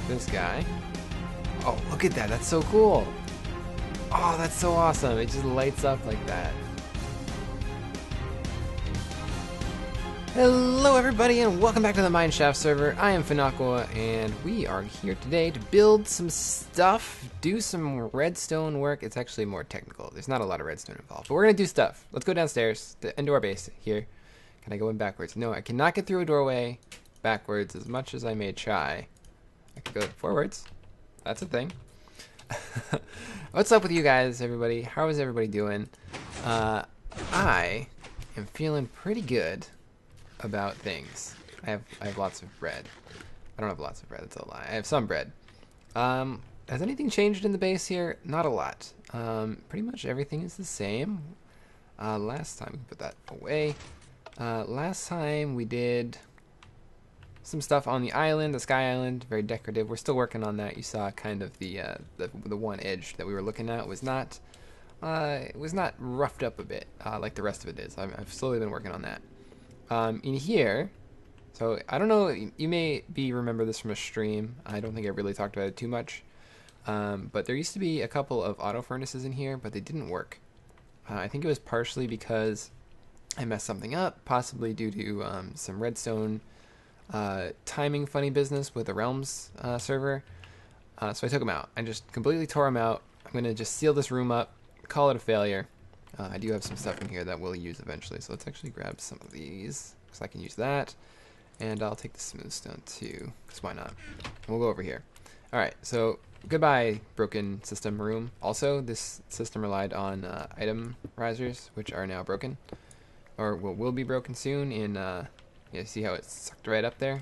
this guy. Oh, look at that. That's so cool. Oh, that's so awesome. It just lights up like that. Hello everybody and welcome back to the Mineshaft server. I am Fenaqua and we are here today to build some stuff, do some redstone work. It's actually more technical. There's not a lot of redstone involved, but we're going to do stuff. Let's go downstairs into our base here. Can I go in backwards? No, I cannot get through a doorway backwards as much as I may try. I can go forwards. That's a thing. What's up with you guys, everybody? How is everybody doing? I am feeling pretty good about things. I have lots of bread. I don't have lots of bread, that's a lie. I have some bread. Has anything changed in the base here? Not a lot. Pretty much everything is the same. Last time, we put that away. Last time we did some stuff on the island, the sky island, very decorative. We're still working on that. You saw kind of the one edge that we were looking at was not it was not roughed up a bit like the rest of it is. I've slowly been working on that. In here, so I don't know, you may remember this from a stream. I don't think I really talked about it too much. But there used to be a couple of auto furnaces in here, but they didn't work. I think it was partially because I messed something up, possibly due to some redstone timing funny business with the Realms server. So I took them out. I just completely tore them out. I'm going to just seal this room up, call it a failure. I do have some stuff in here that we'll use eventually, so let's actually grab some of these, because I can use that. And I'll take the smooth stone too, because why not? And we'll go over here. Alright, so goodbye, broken system room. Also, this system relied on item risers, which are now broken. Or will be broken soon in, you see how it's sucked right up there?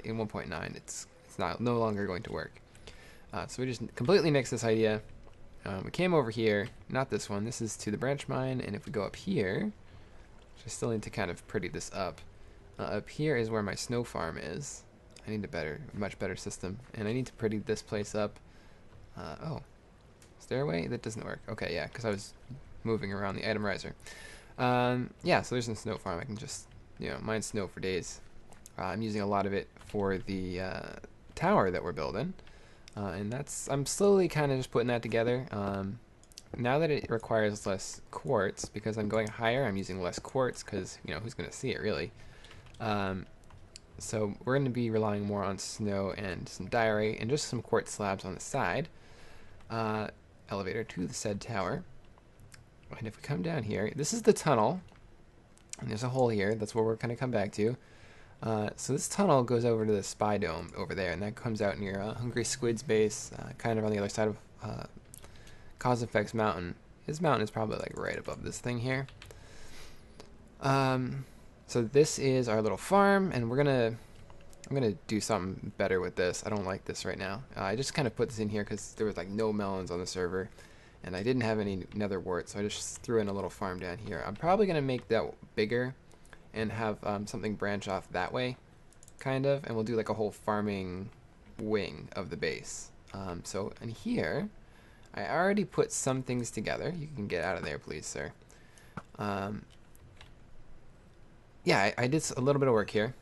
In 1.9, it's no longer going to work. So we just completely nixed this idea. We came over here, not this one, this is to the branch mine, and if we go up here, which I still need to kind of pretty this up, up here is where my snow farm is. I need a much better system, and I need to pretty this place up. Oh, stairway? That doesn't work. Okay, yeah, because I was moving around the item riser. Yeah, so there's a snow farm. I can just, mine snow for days. I'm using a lot of it for the tower that we're building. And I'm slowly kind of just putting that together. Now that it requires less quartz, because I'm going higher, I'm using less quartz, because, who's going to see it, really? So we're going to be relying more on snow and some diorite, and just some quartz slabs on the side. Elevator to the said tower. And if we come down here, this is the tunnel, and there's a hole here. That's where we're going to come back to. So this tunnel goes over to the spy dome over there, and that comes out near Hungry Squid's base, kind of on the other side of Cause Effects Mountain. His mountain is probably like right above this thing here. So this is our little farm, and I'm gonna do something better with this. I don't like this right now. I just kind of put this in here because there was like no melons on the server, and I didn't have any nether wart, so I just threw in a little farm down here. I'm probably gonna make that bigger and have something branch off that way, kind of, and we'll do like a whole farming wing of the base. So in here, I already put some things together. You can get out of there, please, sir. Yeah, I did a little bit of work here.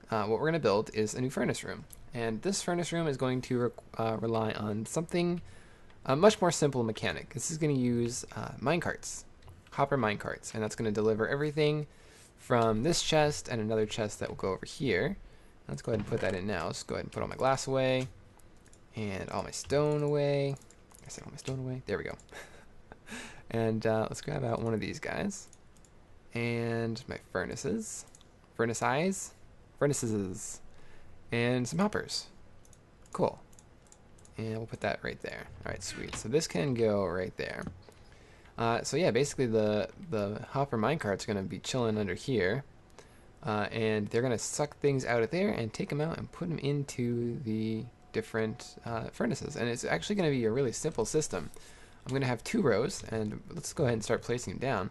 What we're going to build is a new furnace room, and this furnace room is going to rely on something much more simple mechanic. This is going to use minecarts, hopper minecarts, and that's going to deliver everything from this chest and another chest that will go over here. Let's go ahead and put that in now. Let's go ahead and put all my glass away and all my stone away. I said all my stone away. There we go. And let's grab out one of these guys and my furnaces, furnaces, and some hoppers. Cool. And we'll put that right there. All right, sweet. So this can go right there. So yeah, basically the hopper minecarts are going to be chilling under here, and they're going to suck things out of there and take them out and put them into the different furnaces. And it's actually going to be a really simple system. I'm going to have 2 rows, and let's go ahead and start placing them down.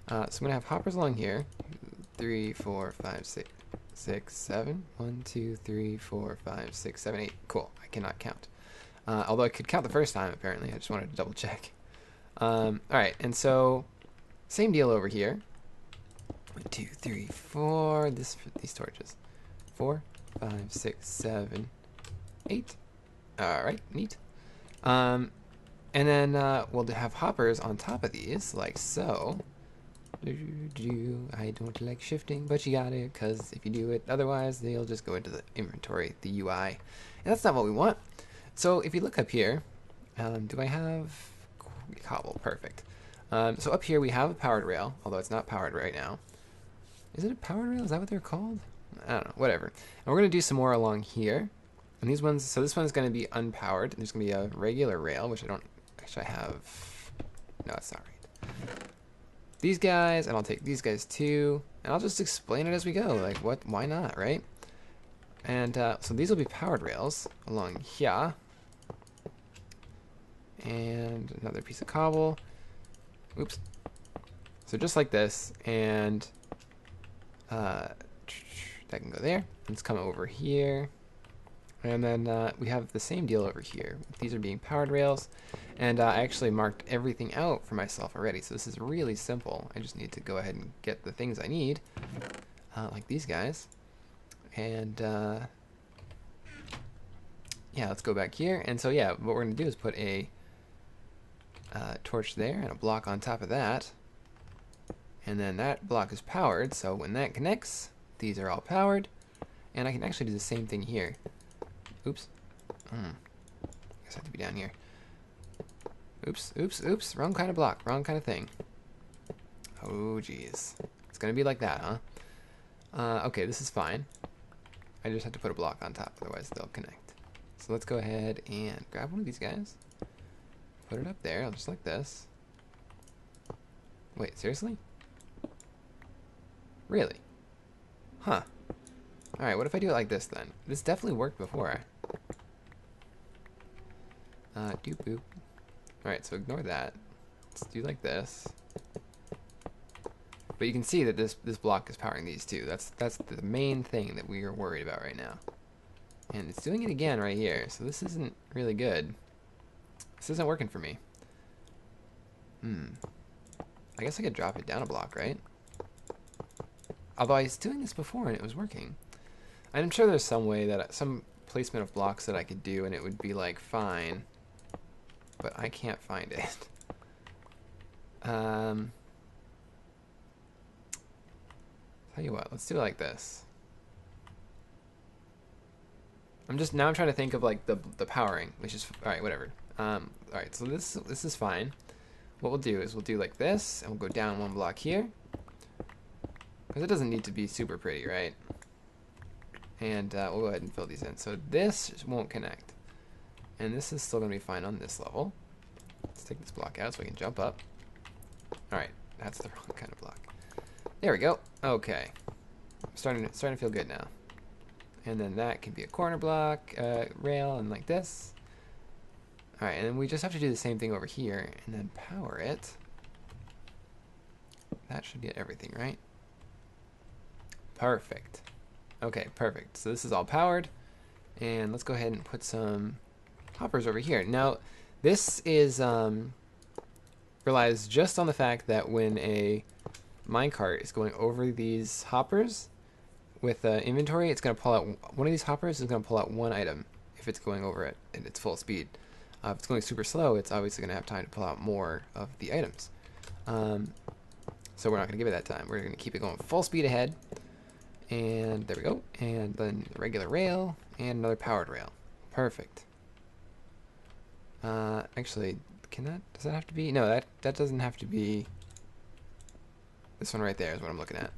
So I'm going to have hoppers along here, 3, 4, 5, 6, 7. 1, 2, 3, 4, 5, 6, 7, 8. Cool. I cannot count. Although I could count the first time, apparently. I just wanted to double check. Alright, and so same deal over here. 1, 2, 3, 4. These torches. 4, 5, 6, 7, 8, All right, neat. And then we'll have hoppers on top of these, like so. I don't like shifting, but you got it, because if you do it, otherwise they'll just go into the inventory, the UI. And that's not what we want. So if you look up here, do I have cobble? Perfect. So up here we have a powered rail, although it's not powered right now. Is it a powered rail? Is that what they're called? I don't know, whatever. And we're going to do some more along here. And these ones, so this one's going to be unpowered. There's going to be a regular rail, which I don't actually have. No, it's not right. These guys, and I'll take these guys too. And I'll just explain it as we go. Like, why not, right? And so these will be powered rails along here. And another piece of cobble. Oops. So just like this, and that can go there. Let's come over here. And then we have the same deal over here. These are being powered rails. And I actually marked everything out for myself already. So this is really simple. I just need to go ahead and get the things I need. Like these guys. And yeah, let's go back here. And so yeah, what we're going to do is put a torch there and a block on top of that. And then that block is powered. So when that connects, these are all powered. And I can actually do the same thing here. Oops. Guess I have to be down here. Oops, oops, oops. Wrong kind of block. Wrong kind of thing. Oh, geez. It's going to be like that, huh? Okay, this is fine. I just have to put a block on top, otherwise they'll connect. So let's go ahead and grab one of these guys. Put it up there, just like this. Wait, seriously? Really? Huh. Alright, what if I do it like this then? This definitely worked before. Doop boop. Alright, so ignore that. Let's do like this. But you can see that this block is powering these two. That's the main thing that we are worried about right now. And it's doing it again right here, so this isn't really good. This isn't working for me. I guess I could drop it down a block, right? Although I was doing this before and it was working. I'm sure there's some way that some placement of blocks that I could do and it would be like fine, but I can't find it. Tell you what, let's do it like this. I'm trying to think of like the powering, which is all right, whatever. All right, so this is fine. What we'll do is we'll do like this, and we'll go down one block here, because it doesn't need to be super pretty, right? And we'll go ahead and fill these in. So this won't connect, and this is still gonna be fine on this level. Let's take this block out so we can jump up. All right, that's the wrong kind of block. There we go. Okay, starting to feel good now. And then that can be a corner block, rail, and like this. All right, and then we just have to do the same thing over here, and then power it. That should get everything, right? Perfect. Okay, perfect. So this is all powered, and let's go ahead and put some hoppers over here. Now, this is relies just on the fact that when a minecart is going over these hoppers with inventory, it's going to pull out one of these hoppers is going to pull out one item if it's going over it at its full speed. If it's going super slow, it's obviously going to have time to pull out more of the items. So we're not going to give it that time. We're going to keep it going full speed ahead. And there we go. And then a regular rail and another powered rail. Perfect. Actually, does that have to be? No, that doesn't have to be. This one right there is what I'm looking at.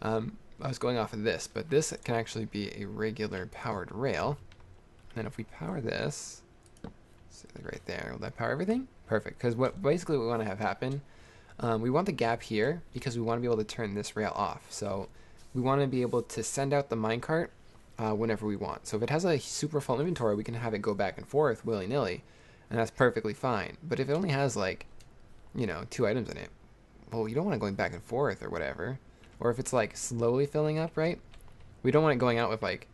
I was going off of this, but this can actually be a regular powered rail. And then if we power this, so right there, will that power everything? Perfect, because basically what we want to have happen, we want the gap here because we want to be able to turn this rail off. So we want to be able to send out the minecart whenever we want. So if it has a super full inventory, we can have it go back and forth willy-nilly, and that's perfectly fine. But if it only has like, 2 items in it, well, you don't want it going back and forth or whatever. Or if it's like slowly filling up, right? We don't want it going out with like,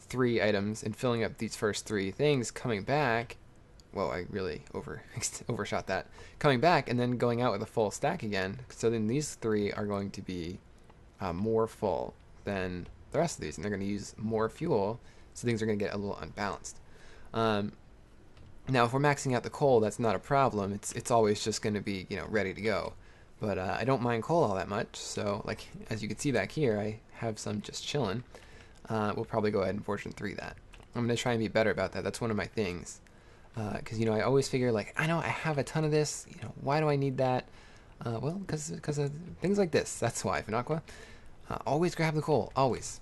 3 items and filling up these first 3 things, coming back. Whoa, I really overshot that. Coming back and then going out with a full stack again. So then these 3 are going to be more full than the rest of these, and they're going to use more fuel, so things are going to get a little unbalanced. Now, if we're maxing out the coal, that's not a problem. It's always just going to be, you know, ready to go. But I don't mind coal all that much. So, like, as you can see back here, I have some just chilling. We'll probably go ahead and Fortune 3 that. I'm going to try and be better about that. That's one of my things. Because, you know, I always figure, like, I know I have a ton of this. You know, why do I need that? Well, because of things like this. That's why, Fenaqua. Always grab the coal. Always.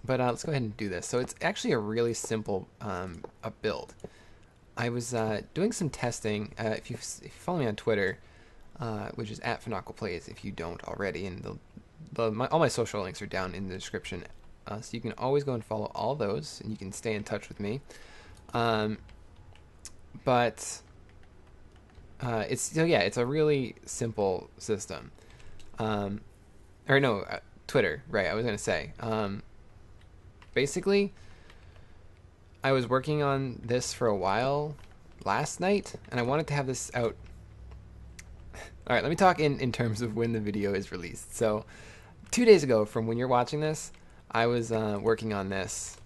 But let's go ahead and do this. So it's actually a really simple a build. I was doing some testing. If you follow me on Twitter, which is @Fenaqua_plays, if you don't already, and all my social links are down in the description, so you can always go and follow all those, and you can stay in touch with me. But it's a really simple system. Or no, Twitter, right? I was gonna say. Basically, I was working on this for a while last night, and I wanted to have this out. All right, let me talk in terms of when the video is released. So 2 days ago from when you're watching this, I was working on this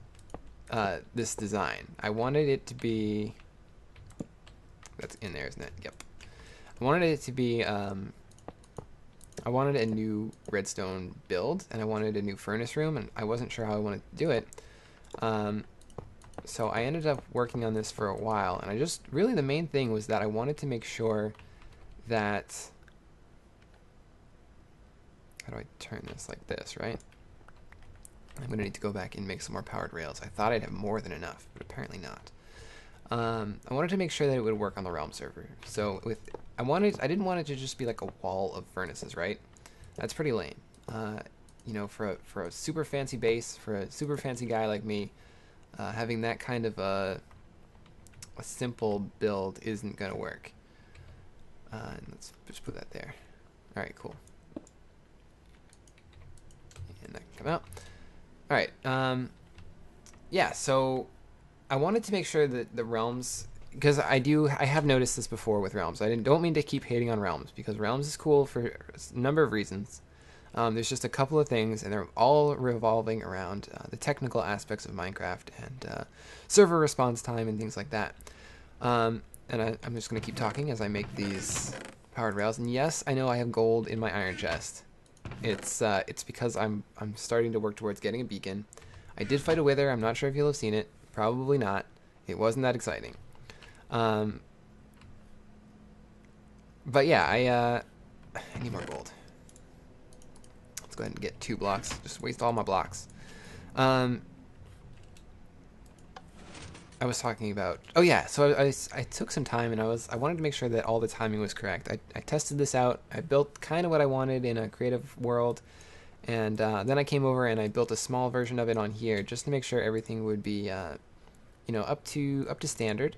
design. I wanted it to be, that's in there, isn't it? Yep. I wanted it to be, I wanted a new redstone build, and I wanted a new furnace room, and I wasn't sure how I wanted to do it. So I ended up working on this for a while, and I just, really the main thing was that I wanted to make sure that, how do I turn this like this, right? I'm going to need to go back and make some more powered rails. I thought I'd have more than enough, but apparently not. I wanted to make sure that it would work on the Realm server. So I didn't want it to just be like a wall of furnaces, right? That's pretty lame. You know, for a super fancy base, for a super fancy guy like me, having that kind of a simple build isn't going to work. Let's just put that there. All right, cool. And that can come out. All right. Yeah, so I wanted to make sure that the realms, because I have noticed this before with realms. Don't mean to keep hating on realms, because realms is cool for a number of reasons. There's just a couple of things, and they're all revolving around the technical aspects of Minecraft and server response time and things like that. And I'm just going to keep talking as I make these powered rails. And yes, I know I have gold in my iron chest. It's because I'm starting to work towards getting a beacon. I did fight a wither. I'm not sure if you'll have seen it. Probably not. It wasn't that exciting. But yeah, I need more gold. Let's go ahead and get 2 blocks. Just waste all my blocks. I was talking about, oh yeah, so I took some time, and I wanted to make sure that all the timing was correct. I tested this out. I built kind of what I wanted in a creative world, and then I came over and I built a small version of it on here just to make sure everything would be you know, up to standard.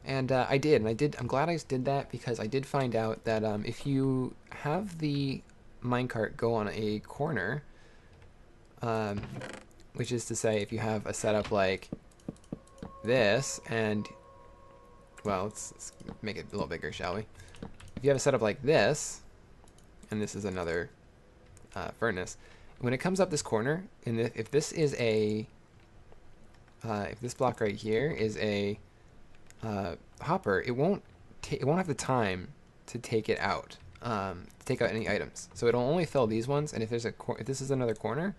And I did, and I'm glad I did that, because I did find out that if you have the minecart go on a corner, which is to say, if you have a setup like this, and well, let's make it a little bigger, shall we? If you have a setup like this, and this is another furnace, when it comes up this corner, and if this is a if this block right here is a hopper, it won't have the time to take it out, to take out any items. So it'll only fill these ones, and if this is another corner,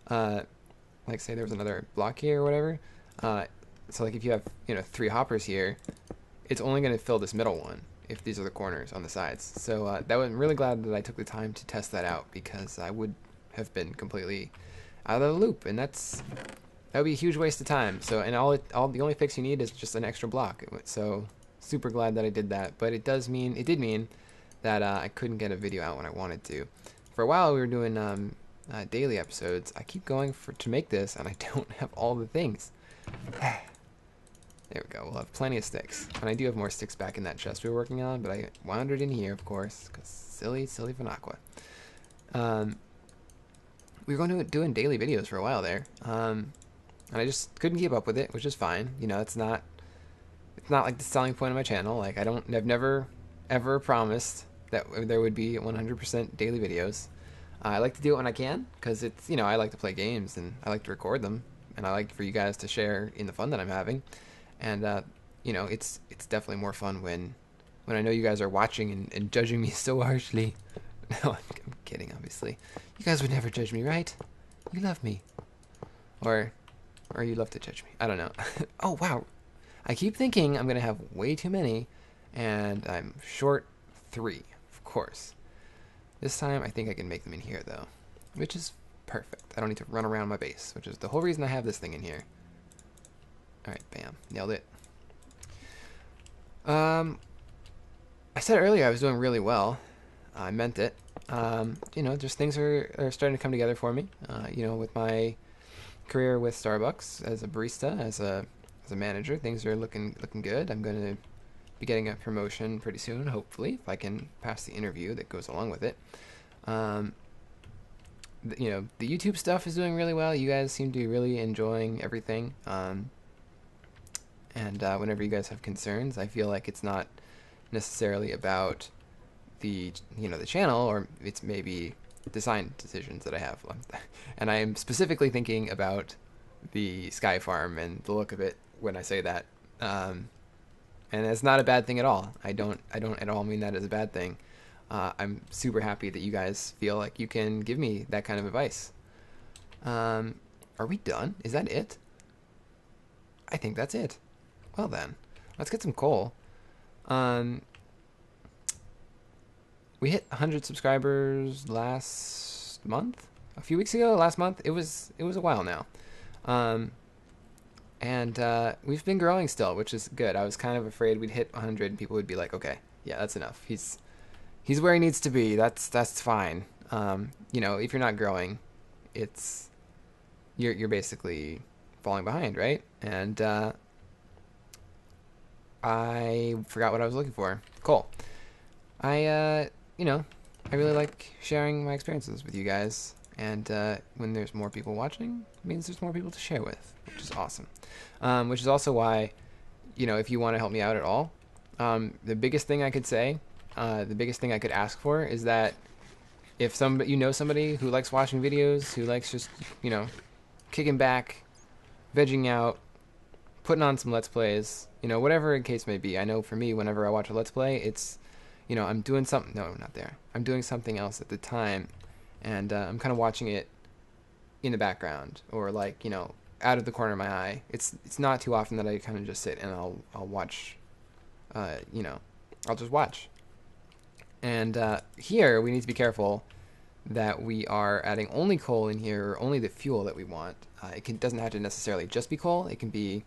like say there was another block here or whatever, so like if you have, you know, 3 hoppers here, it's only going to fill this middle one if these are the corners on the sides. So I'm really glad that I took the time to test that out, because I would have been completely out of the loop, and that would be a huge waste of time. So, and the only fix you need is just an extra block. So super glad that I did that. But it did mean that I couldn't get a video out when I wanted to. For a while we were doing daily episodes. I keep going to make this, and I don't have all the things. There we go. We'll have plenty of sticks. And I do have more sticks back in that chest we were working on, but I wandered in here, of course, because silly Fenaqua. We were doing daily videos for a while there, and I just couldn't keep up with it, which is fine. You know, it's not like the selling point of my channel. Like, I've never ever promised that there would be 100% daily videos. I like to do it when I can, because it's, you know, I like to play games, and I like to record them, and I like for you guys to share in the fun that I'm having. And you know, it's definitely more fun when I know you guys are watching and judging me so harshly. No, I'm kidding, obviously. You guys would never judge me, right? You love me. Or you love to judge me. I don't know. Oh, wow. I keep thinking I'm going to have way too many, and I'm short 3, of course. This time, I think I can make them in here, though, which is perfect. I don't need to run around my base, which is the whole reason I have this thing in here. All right, bam. Nailed it. I said earlier I was doing really well. I meant it. You know, just things are starting to come together for me. You know, with my career with Starbucks as a barista, as a manager, things are looking good. I'm going to be getting a promotion pretty soon, hopefully, if I can pass the interview that goes along with it. You know, the YouTube stuff is doing really well. You guys seem to be really enjoying everything. And whenever you guys have concerns, I feel like it's not necessarily about the channel, or it's maybe design decisions that I have. And I am specifically thinking about the Sky Farm and the look of it when I say that. And it's not a bad thing at all. I don't at all mean that as a bad thing. I'm super happy that you guys feel like you can give me that kind of advice. Are we done? Is that it? I think that's it. Well then, let's get some coal. We hit 100 subscribers last month, a few weeks ago. Last month, it was a while now, and we've been growing still, which is good. I was kind of afraid we'd hit 100 and people would be like, okay, yeah, that's enough. He's where he needs to be. That's fine. You know, if you're not growing, you're basically falling behind, right? And I forgot what I was looking for. Cool. You know, I really like sharing my experiences with you guys, and when there's more people watching, it means there's more people to share with, which is awesome. Which is also why, you know, if you want to help me out at all, the biggest thing I could say, the biggest thing I could ask for is that if somebody who likes watching videos, who likes just, you know, kicking back, vegging out, putting on some Let's Plays, you know, whatever the case may be. I know for me, whenever I watch a Let's Play, it's, you know, I'm doing something. No, not there. I'm doing something else at the time, and I'm kind of watching it in the background, or like, you know, out of the corner of my eye. It's not too often that I kind of just sit and I'll watch. You know, I'll just watch. And here we need to be careful that we are adding only coal in here, or only the fuel that we want. It doesn't have to necessarily just be coal. It can be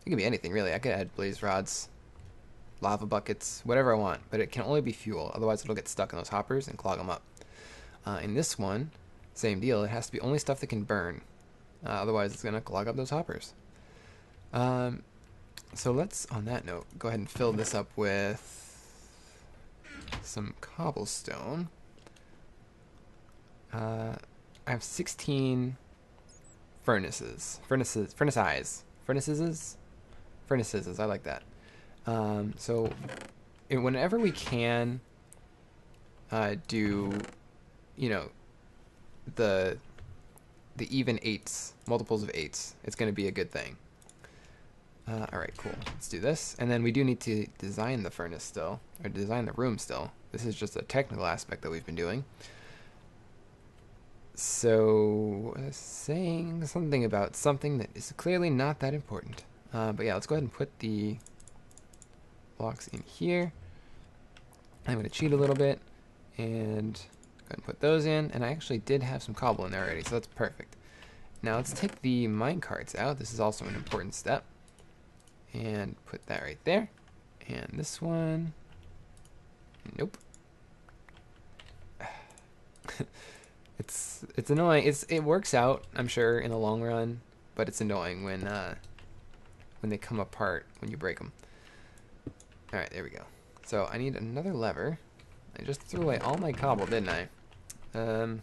anything really. I could add blaze rods, lava buckets, whatever I want, but it can only be fuel. Otherwise, it'll get stuck in those hoppers and clog them up. In this one, same deal. It has to be only stuff that can burn. Otherwise, it's gonna clog up those hoppers. So let's, on that note, go ahead and fill this up with some cobblestone. I have 16 furnaces. I like that. So whenever we can do, you know, the even 8s, multiples of 8s, it's going to be a good thing. Alright, cool. Let's do this. And then we do need to design the furnace still, or design the room still. This is just a technical aspect that we've been doing. So, saying something about something that is clearly not that important. But yeah, let's go ahead and put the blocks in here. I'm going to cheat a little bit and go ahead and put those in. And I actually did have some cobble in there already, so that's perfect. Now let's take the mine carts out. This is also an important step. And put that right there. And this one. Nope. It's annoying. It works out, I'm sure, in the long run, but it's annoying when they come apart when you break them. All right, there we go. So I need another lever. I just threw away all my cobble, didn't I? There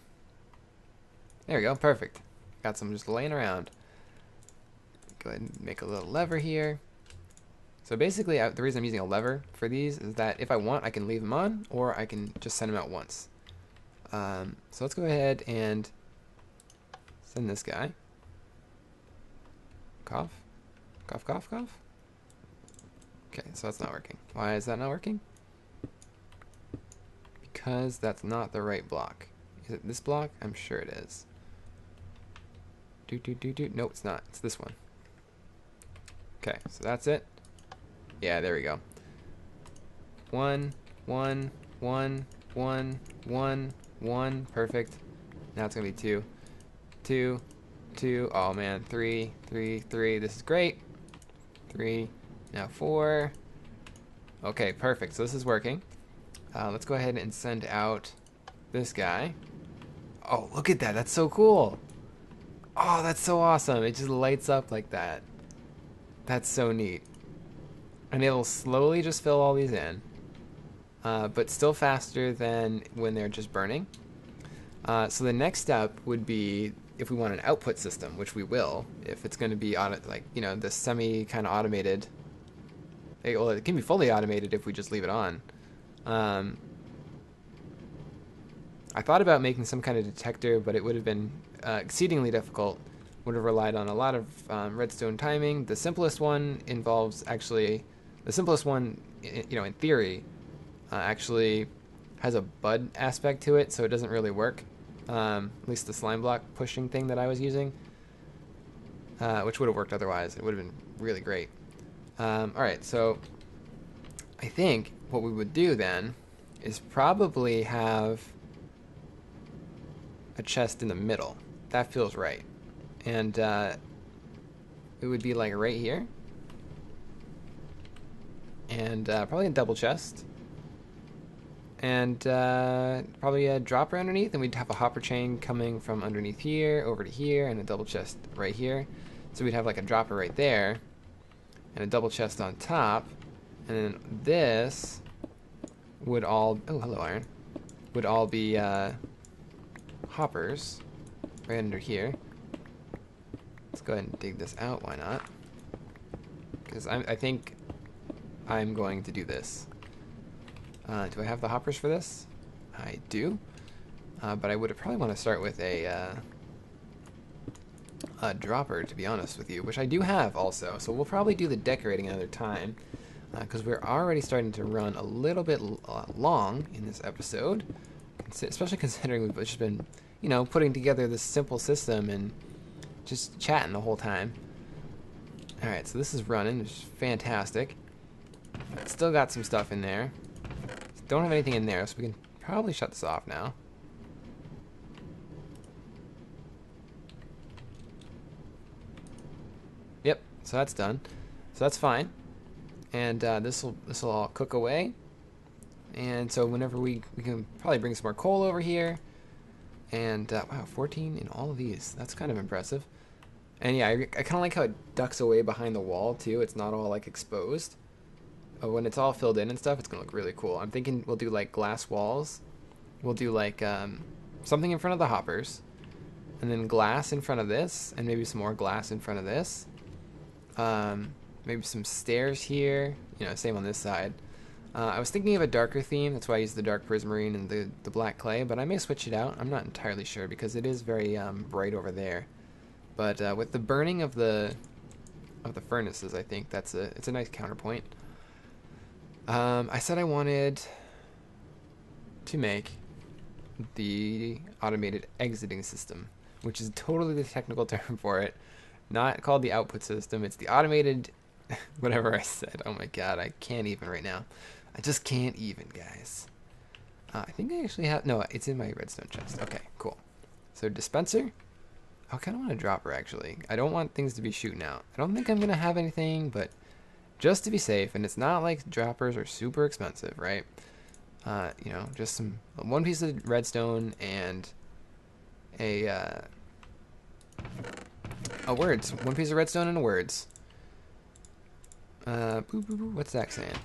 we go. Perfect. Got some just laying around. Go ahead and make a little lever here. So basically, the reason I'm using a lever for these is that if I want, I can leave them on, or I can just send them out once. So let's go ahead and send this guy. Cough. Cough, cough, cough. Okay, so that's not working. Why is that not working? Because that's not the right block. Is it this block? I'm sure it is. Nope, it's not. It's this one. Okay, so that's it. Yeah, there we go. 1, 1, 1, 1, 1, 1. Perfect. Now it's gonna be 2, 2, 2. Oh man, 3, 3, 3. This is great. 3. Now 4. Okay, perfect. So this is working. Let's go ahead and send out this guy. Oh, look at that. That's so cool. Oh, that's so awesome. It just lights up like that. That's so neat. And it'll slowly just fill all these in, but still faster than when they're just burning. So the next step would be if we want an output system, which we will, if it's going to be like, you know, the semi kind of automated. Well, it can be fully automated if we just leave it on. I thought about making some kind of detector, but it would have been exceedingly difficult. Would have relied on a lot of redstone timing. The simplest one involves actually, the simplest one, you know, in theory, actually has a bud aspect to it, so it doesn't really work. At least the slime block pushing thing that I was using, which would have worked otherwise. It would have been really great. Alright, so I think what we would do then is probably have a chest in the middle. That feels right. And it would be like right here. And probably a double chest. And probably a dropper underneath. And we'd have a hopper chain coming from underneath here over to here, and a double chest right here. So we'd have like a dropper right there, and a double chest on top. And then this would all, oh, hello, iron, would all be hoppers right under here. Let's go ahead and dig this out, why not? Because I think I'm going to do this. Do I have the hoppers for this? I do. But I would probably want to start with a dropper, to be honest with you, which I do have also. So we'll probably do the decorating another time, because we're already starting to run a little bit long in this episode, especially considering we've just been, you know, putting together this simple system and just chatting the whole time. Alright, so this is running, which is fantastic. Still got some stuff in there. Don't have anything in there, so we can probably shut this off now. Yep, so that's done. So that's fine. And this will all cook away. And so whenever we can probably bring some more coal over here. And wow, 14 in all of these. That's kind of impressive. And yeah, I kind of like how it ducks away behind the wall too. It's not all like exposed. When it's all filled in and stuff, it's gonna look really cool. I'm thinking we'll do like glass walls. We'll do like something in front of the hoppers, and then glass in front of this, and maybe some more glass in front of this. Maybe some stairs here. You know, same on this side. I was thinking of a darker theme. That's why I used the dark prismarine and the black clay, but I may switch it out. I'm not entirely sure because it is very bright over there. But with the burning of the furnaces, I think it's a nice counterpoint. I said I wanted to make the automated exiting system, which is totally the technical term for it. Not called the output system. It's the automated whatever I said. Oh my god, I can't even right now. I just can't even, guys. I think I actually have... No, it's in my redstone chest. Okay, cool. So dispenser. I kind of want a dropper, actually. I don't want things to be shooting out. I don't think I'm going to have anything, but just to be safe, and it's not like droppers are super expensive, right? You know, just one piece of redstone and words. One piece of redstone and a words. What's that saying?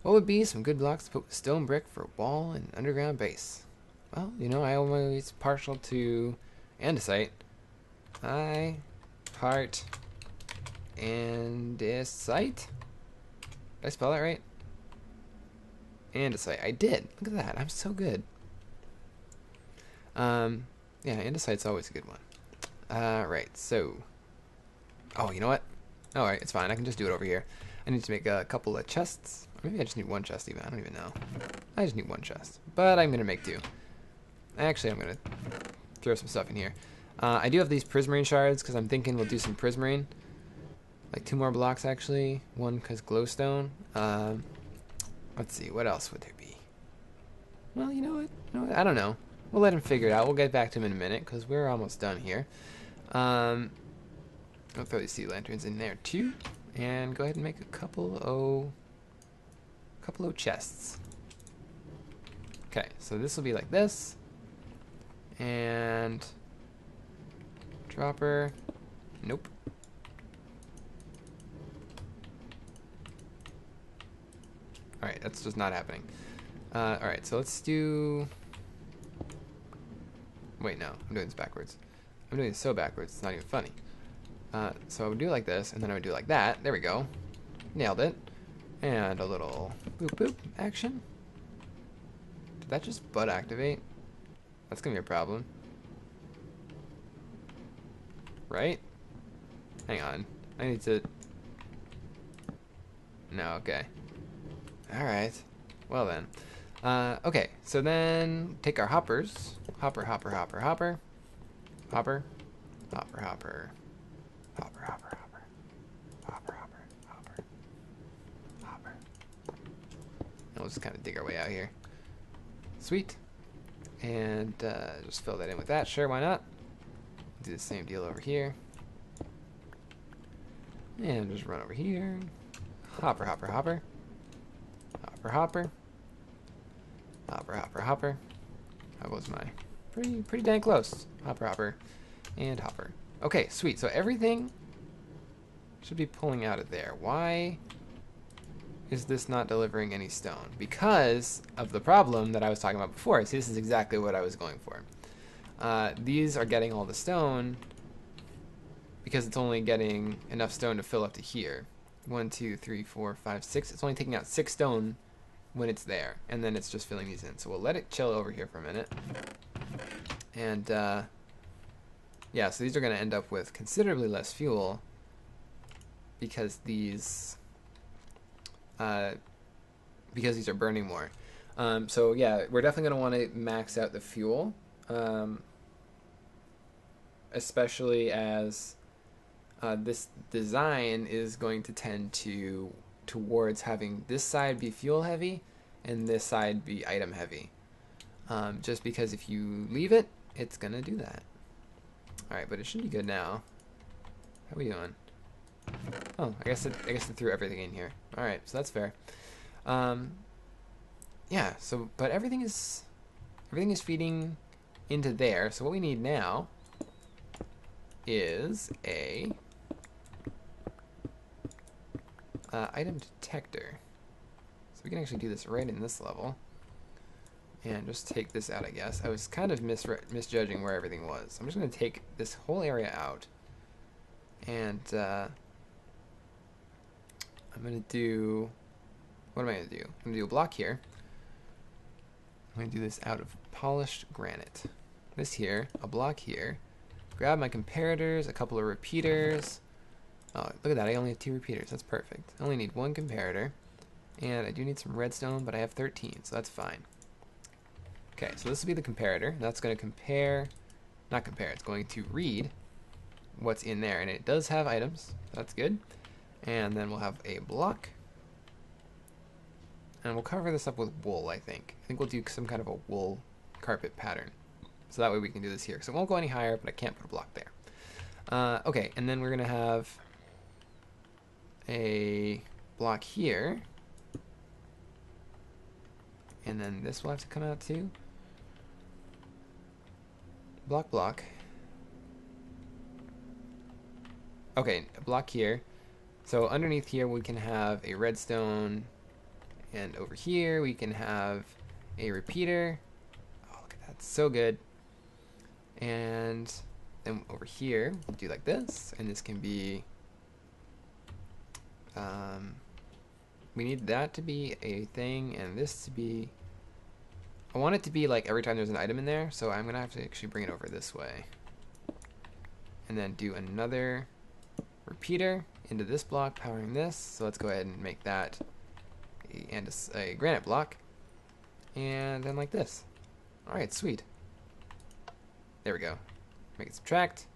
What would be some good blocks to put with stone brick for a wall and underground base? Well, you know, I always partial to andesite. Part andesite? Did I spell that right? Andesite. I did. Look at that. I'm so good. Yeah, andesite's always a good one. Right, so... Oh, you know what? Alright, it's fine. I can just do it over here. I need to make a couple of chests. Maybe I just need one chest even. I don't even know. I just need one chest. But I'm going to make two. Actually, I'm going to throw some stuff in here. I do have these prismarine shards because I'm thinking we'll do some prismarine. Like 2 more blocks, actually. 1 because glowstone. Let's see. What else would there be? Well, you know what? I don't know. We'll let him figure it out. We'll get back to him in a minute because we're almost done here. I'll throw these sea lanterns in there too. And go ahead and make a couple of chests. Okay, so this will be like this. And dropper. Nope. Alright, that's just not happening. Alright, so let's do... Wait, no. I'm doing this backwards. I'm doing this so backwards, it's not even funny. So I would do it like this, and then I would do it like that. There we go. Nailed it. And a little boop boop action. Did that just butt activate? That's gonna be a problem. Right? Hang on. I need to... No, okay. Alright. Well then. Okay, so then take our hoppers. Hopper, hopper, hopper, hopper. Hopper. Hopper, hopper. Hopper, hopper, hopper. Hopper, hopper, hopper. Hopper. And we'll just kind of dig our way out here. Sweet. And just fill that in with that. Sure, why not? Do the same deal over here. And just run over here. Hopper, hopper, hopper. Hopper, hopper. Hopper, hopper, hopper. That was my pretty dang close. Hopper, hopper, and hopper. Okay, sweet. So everything should be pulling out of there. Why is this not delivering any stone? Because of the problem that I was talking about before. See, this is exactly what I was going for. These are getting all the stone because it's only getting enough stone to fill up to here. 1, 2, 3, 4, 5, 6. It's only taking out 6 stone when it's there, and then it's just filling these in. So we'll let it chill over here for a minute. And yeah, so these are going to end up with considerably less fuel because these are burning more. So yeah, we're definitely going to want to max out the fuel, especially as this design is going to tend towards having this side be fuel heavy and this side be item heavy. Just because if you leave it, it's gonna do that. Alright, but it should be good now. How are we doing? Oh, I guess it threw everything in here. Alright, so that's fair. Yeah, so but everything is feeding into there. So what we need now is a item detector. So we can actually do this right in this level. And just take this out, I guess. I was kind of misjudging where everything was. I'm just going to take this whole area out. And I'm going to do... What am I going to do? I'm going to do a block here. I'm going to do this out of polished granite. This here, a block here. Grab my comparators, a couple of repeaters. Oh, look at that. I only have 2 repeaters. That's perfect. I only need 1 comparator. And I do need some redstone, but I have 13, so that's fine. Okay, so this will be the comparator. That's going to compare, not compare, it's going to read what's in there. And it does have items. That's good. And then we'll have a block. And we'll cover this up with wool, I think. I think we'll do some kind of a wool carpet pattern. So that way we can do this here. So it won't go any higher, but I can't put a block there. Okay, and then we're going to have a block here. And then this will have to come out too. Block, block. Okay, a block here. So underneath here we can have a redstone, and over here we can have a repeater. Oh, look at that, so good. And then over here we'll do like this, and this can be we need that to be a thing, and this to be, I want it to be like every time there's an item in there, so I'm gonna have to actually bring it over this way. And then do another repeater into this block, powering this. So let's go ahead and make that a granite block. And then like this. Alright, sweet. There we go. Make it subtract.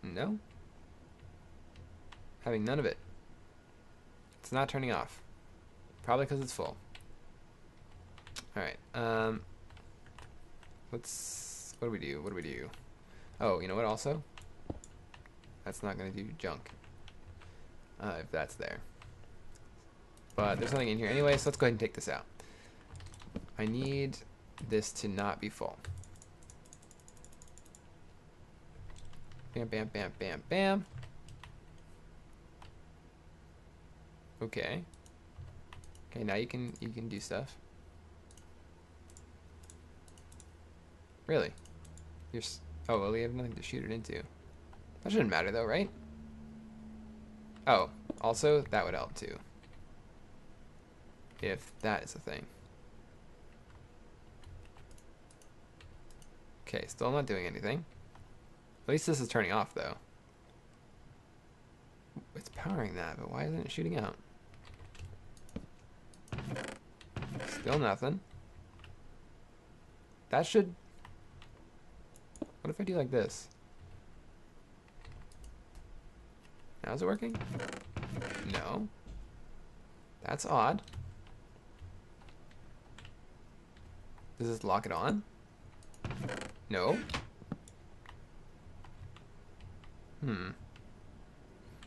No. Having none of it. It's not turning off. Probably because it's full. Alright, what do we do? What do we do? Oh, you know what also? That's not going to do junk. If that's there. But there's nothing in here anyway, so let's go ahead and take this out. I need this to not be full. Bam, bam, bam, bam, bam. Okay. Okay, now you can do stuff. Really? Oh, well, we have nothing to shoot it into. That shouldn't matter though, right? Oh, also, that would help too. If that is a thing. Okay, still not doing anything. At least this is turning off though. It's powering that, but why isn't it shooting out? Still nothing. That should... What if I do like this? Now is it working? No. That's odd. Does this lock it on? No.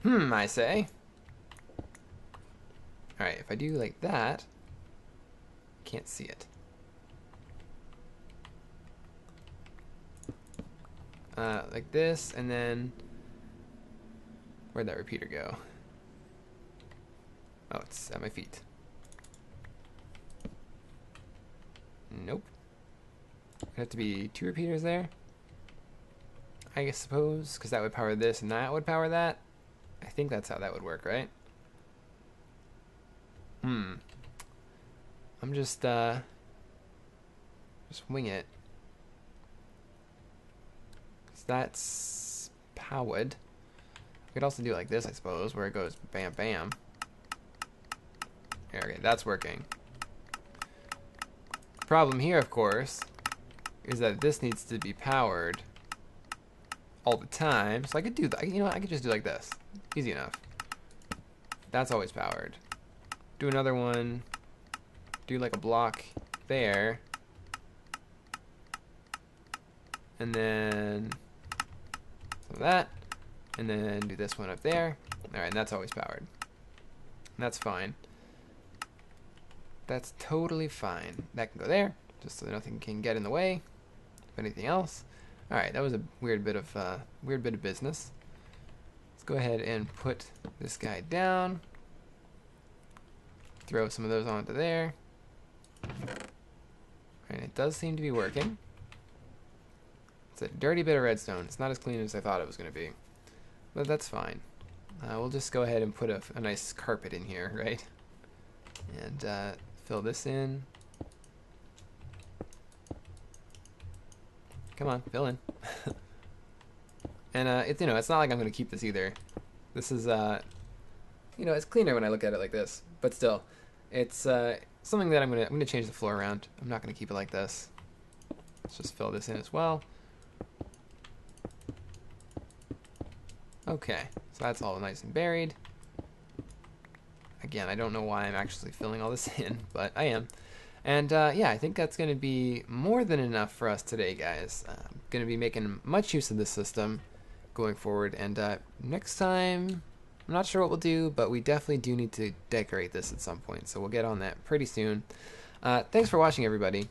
I say. Alright, if I do like that, I can't see it. Like this, and then where'd that repeater go? Oh, it's at my feet. Nope. It'd have to be 2 repeaters there, I suppose, because that would power this and that would power that. I think that's how that would work, right? I'm just wing it. That's powered. We could also do it like this, I suppose, where it goes bam bam. Okay, that's working. Problem here, of course, is that this needs to be powered all the time. So I could do that. You know what? I could just do like this. Easy enough. That's always powered. Do another one. Do like a block there. And then some of that. And then do this one up there. Alright, and that's always powered. And that's fine. That's totally fine. That can go there, just so nothing can get in the way of anything else. Alright, that was a weird bit of business. Let's go ahead and put this guy down. Throw some of those onto there. And it does seem to be working. It's a dirty bit of redstone. It's not as clean as I thought it was going to be. But that's fine. We'll just go ahead and put a nice carpet in here, right? And fill this in. Come on, fill in. And it's it's not like I'm going to keep this either. This is it's cleaner when I look at it like this. But still, it's something that I'm gonna change the floor around. I'm not gonna keep it like this. Let's just fill this in as well. Okay, so that's all nice and buried. Again, I don't know why I'm actually filling all this in, but I am. And yeah, I think that's going to be more than enough for us today, guys. I'm going to be making much use of this system going forward. And next time, I'm not sure what we'll do, but we definitely do need to decorate this at some point. So we'll get on that pretty soon. Thanks for watching, everybody.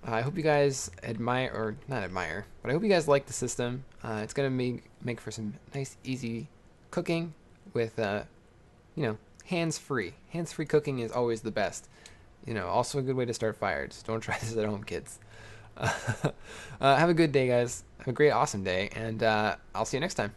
I hope you guys admire, or not admire, but I hope you guys like the system. It's going to make for some nice, easy cooking with, hands-free. Hands-free cooking is always the best. Also a good way to start fires. Don't try this at home, kids. Have a good day, guys. Have a great, awesome day, and I'll see you next time.